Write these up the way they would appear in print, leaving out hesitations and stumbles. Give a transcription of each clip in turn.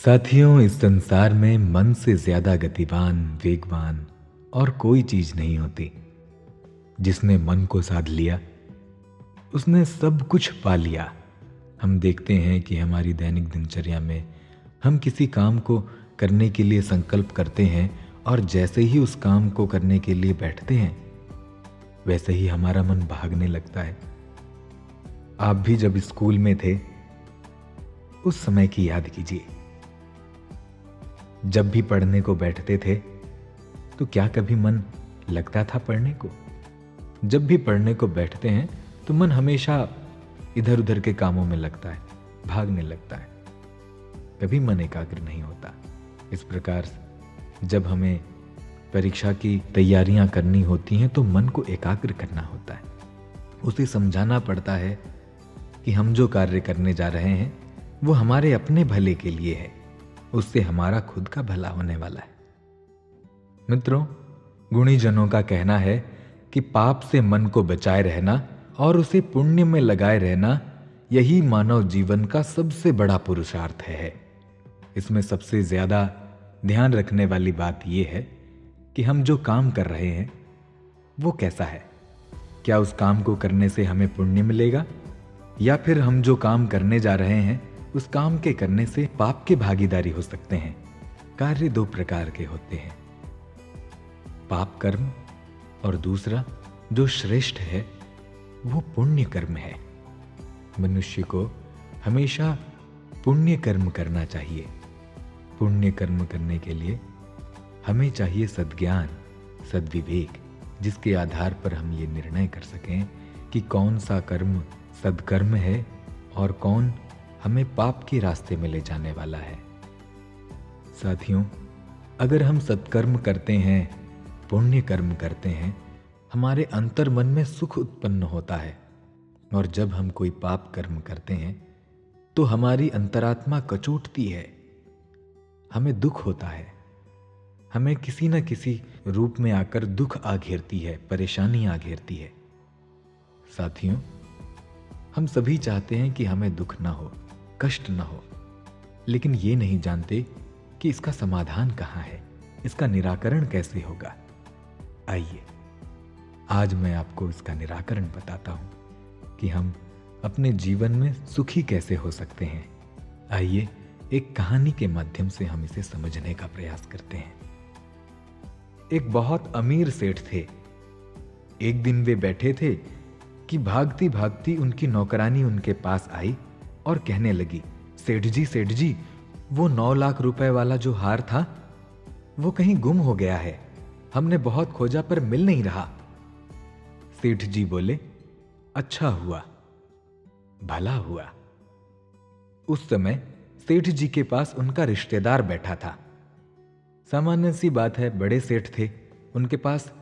साथियों, इस संसार में मन से ज्यादा गतिवान, वेगवान और कोई चीज नहीं होती। जिसने मन को साध लिया उसने सब कुछ पा लिया। हम देखते हैं कि हमारी दैनिक दिनचर्या में हम किसी काम को करने के लिए संकल्प करते हैं और जैसे ही उस काम को करने के लिए बैठते हैं वैसे ही हमारा मन भागने लगता है। आप भी जब स्कूल में थे उस समय की याद कीजिए। जब भी पढ़ने को बैठते थे तो क्या कभी मन लगता था पढ़ने को? जब भी पढ़ने को बैठते हैं तो मन हमेशा इधर उधर के कामों में लगता है, भागने लगता है, कभी मन एकाग्र नहीं होता। इस प्रकार जब हमें परीक्षा की तैयारियां करनी होती हैं तो मन को एकाग्र करना होता है, उसे समझाना पड़ता है कि हम जो कार्य करने जा रहे हैं वो हमारे अपने भले के लिए है, उससे हमारा खुद का भला होने वाला है। मित्रों, गुणीजनों का कहना है कि पाप से मन को बचाए रहना और उसे पुण्य में लगाए रहना, यही मानव जीवन का सबसे बड़ा पुरुषार्थ है। इसमें सबसे ज्यादा ध्यान रखने वाली बात यह है कि हम जो काम कर रहे हैं वो कैसा है। क्या उस काम को करने से हमें पुण्य मिलेगा या फिर हम जो काम करने जा रहे हैं उस काम के करने से पाप के भागीदारी हो सकते हैं। कार्य दो प्रकार के होते हैं, पाप कर्म और दूसरा जो श्रेष्ठ है वो पुण्य कर्म है। मनुष्य को हमेशा पुण्य कर्म करना चाहिए। पुण्य कर्म करने के लिए हमें चाहिए सद्ज्ञान, सद्विवेक, जिसके आधार पर हम ये निर्णय कर सकें कि कौन सा कर्म सद्कर्म है और कौन हमें पाप के रास्ते में ले जाने वाला है। साथियों, अगर हम सत्कर्म करते हैं, पुण्य कर्म करते हैं, हमारे अंतर मन में सुख उत्पन्न होता है। और जब हम कोई पाप कर्म करते हैं तो हमारी अंतरात्मा कचोटती है, हमें दुख होता है, हमें किसी न किसी रूप में आकर दुख आ घेरती है, परेशानी आ घेरती है। साथियों, हम सभी चाहते हैं कि हमें दुख ना हो, कष्ट ना हो, लेकिन ये नहीं जानते कि इसका समाधान कहाँ है, इसका निराकरण कैसे होगा। आइए आज मैं आपको इसका निराकरण बताता हूं कि हम अपने जीवन में सुखी कैसे हो सकते हैं। आइए एक कहानी के माध्यम से हम इसे समझने का प्रयास करते हैं। एक बहुत अमीर सेठ थे। एक दिन वे बैठे थे कि भागती भागती उनकी नौकरानी उनके पास आई और कहने लगी, सेठ जी, वो 9 लाख रुपए वाला जो हार था वो कहीं गुम हो गया है, हमने बहुत खोजा पर मिल नहीं रहा। सेठ जी बोले, अच्छा हुआ, भला हुआ। उस समय सेठ जी के पास उनका रिश्तेदार बैठा था। सामान्य सी बात है, बड़े सेठ थे, उनके पास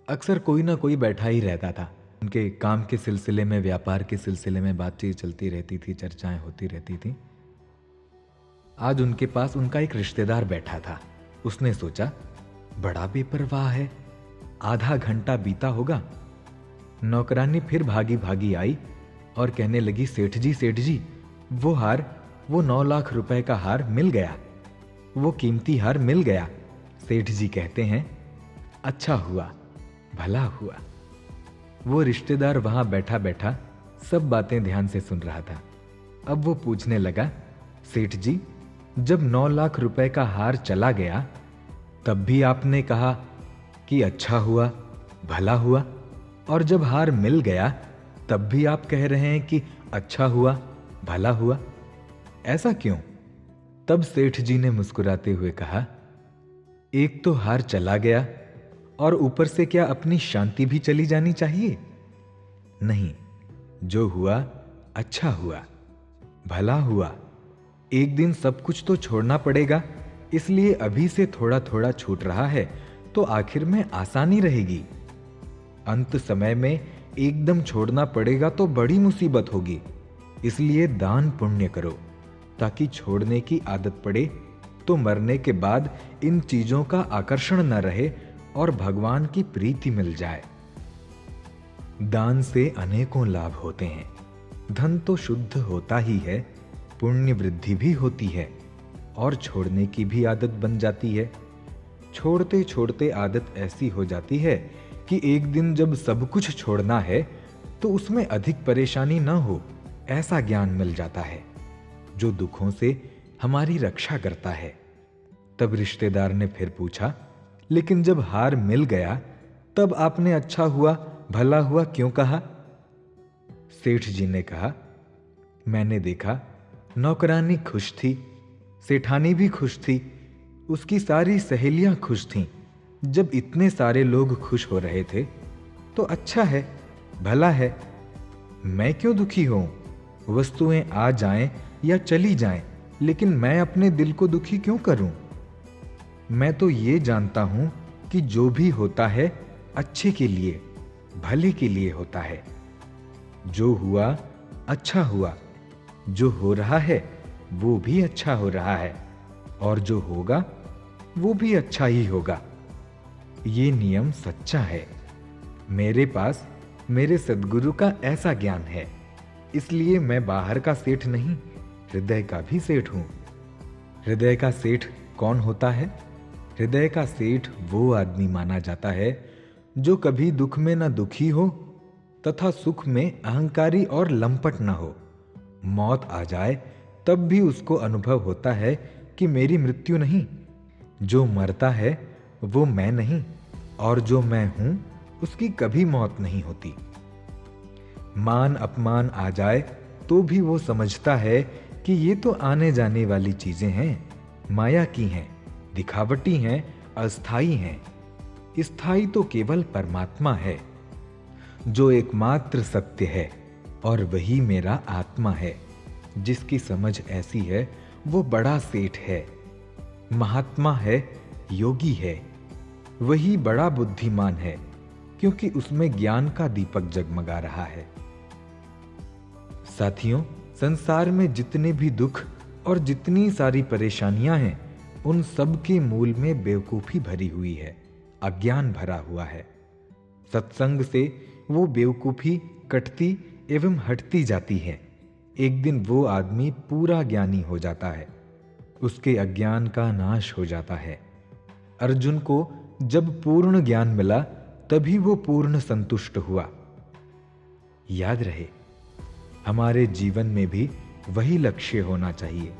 अक्सर कोई ना कोई बैठा ही रहता था। उनके काम के सिलसिले में, व्यापार के सिलसिले में बातचीत चलती रहती थी, चर्चाएं होती रहती थी। आज उनके पास उनका एक रिश्तेदार बैठा था। उसने सोचा, बड़ा बेपरवाह है, आधा घंटा बीता होगा। नौकरानी फिर भागी भागी आई और कहने लगी, सेठ जी, वो हार, वो 9 लाख रुपए का हार मिल गया, वो कीमती हार मिल गया। सेठ जी कहते हैं, अच्छा हुआ, भला हुआ। वो रिश्तेदार वहां बैठा बैठा सब बातें ध्यान से सुन रहा था। अब वो पूछने लगा, सेठ जी, जब 9 लाख रुपए का हार चला गया तब भी आपने कहा कि अच्छा हुआ, भला हुआ, और जब हार मिल गया तब भी आप कह रहे हैं कि अच्छा हुआ, भला हुआ, ऐसा क्यों? तब सेठ जी ने मुस्कुराते हुए कहा, एक तो हार चला गया और ऊपर से क्या अपनी शांति भी चली जानी चाहिए? नहीं, जो हुआ अच्छा हुआ, भला हुआ। एक दिन सब कुछ तो छोड़ना पड़ेगा, इसलिए अभी से थोड़ा थोड़ा छूट रहा है तो आखिर में आसानी रहेगी। अंत समय में एकदम छोड़ना पड़ेगा तो बड़ी मुसीबत होगी। इसलिए दान पुण्य करो ताकि छोड़ने की आदत पड़े तो मरने के बाद इन चीजों का आकर्षण न रहे और भगवान की प्रीति मिल जाए। दान से अनेकों लाभ होते हैं। धन तो शुद्ध होता ही है, पुण्य वृद्धि भी होती है और छोड़ने की भी आदत बन जाती है। छोड़ते छोड़ते आदत ऐसी हो जाती है कि एक दिन जब सब कुछ छोड़ना है तो उसमें अधिक परेशानी न हो, ऐसा ज्ञान मिल जाता है जो दुखों से हमारी रक्षा करता है। तब रिश्तेदार ने फिर पूछा, लेकिन जब हार मिल गया तब आपने अच्छा हुआ, भला हुआ क्यों कहा? सेठ जी ने कहा, मैंने देखा नौकरानी खुश थी, सेठानी भी खुश थी, उसकी सारी सहेलियां खुश थीं। जब इतने सारे लोग खुश हो रहे थे तो अच्छा है, भला है। मैं क्यों दुखी हूं? वस्तुएं आ जाएं या चली जाएं, लेकिन मैं अपने दिल को दुखी क्यों करूं? मैं तो ये जानता हूं कि जो भी होता है अच्छे के लिए, भले के लिए होता है। जो हुआ अच्छा हुआ, जो हो रहा है वो भी अच्छा हो रहा है, और जो होगा वो भी अच्छा ही होगा। ये नियम सच्चा है। मेरे पास मेरे सद्गुरु का ऐसा ज्ञान है, इसलिए मैं बाहर का सेठ नहीं, हृदय का भी सेठ हूं। हृदय का सेठ कौन होता है? हृदय का सेठ वो आदमी माना जाता है जो कभी दुख में न दुखी हो तथा सुख में अहंकारी और लंपट न हो। मौत आ जाए तब भी उसको अनुभव होता है कि मेरी मृत्यु नहीं, जो मरता है वो मैं नहीं, और जो मैं हूं उसकी कभी मौत नहीं होती। मान अपमान आ जाए तो भी वो समझता है कि ये तो आने जाने वाली चीजें हैं, माया की हैं, दिखावटी हैं, अस्थाई हैं। स्थायी तो केवल परमात्मा है जो एकमात्र सत्य है, और वही मेरा आत्मा है। जिसकी समझ ऐसी है वो बड़ा सेठ है, महात्मा है, योगी है। वही बड़ा बुद्धिमान है, क्योंकि उसमें ज्ञान का दीपक जगमगा रहा है। साथियों, संसार में जितने भी दुख और जितनी सारी परेशानियां हैं, उन सब के मूल में बेवकूफी भरी हुई है, अज्ञान भरा हुआ है। सत्संग से वो बेवकूफी कटती एवं हटती जाती है। एक दिन वो आदमी पूरा ज्ञानी हो जाता है, उसके अज्ञान का नाश हो जाता है। अर्जुन को जब पूर्ण ज्ञान मिला तभी वो पूर्ण संतुष्ट हुआ। याद रहे, हमारे जीवन में भी वही लक्ष्य होना चाहिए।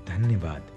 धन्यवाद।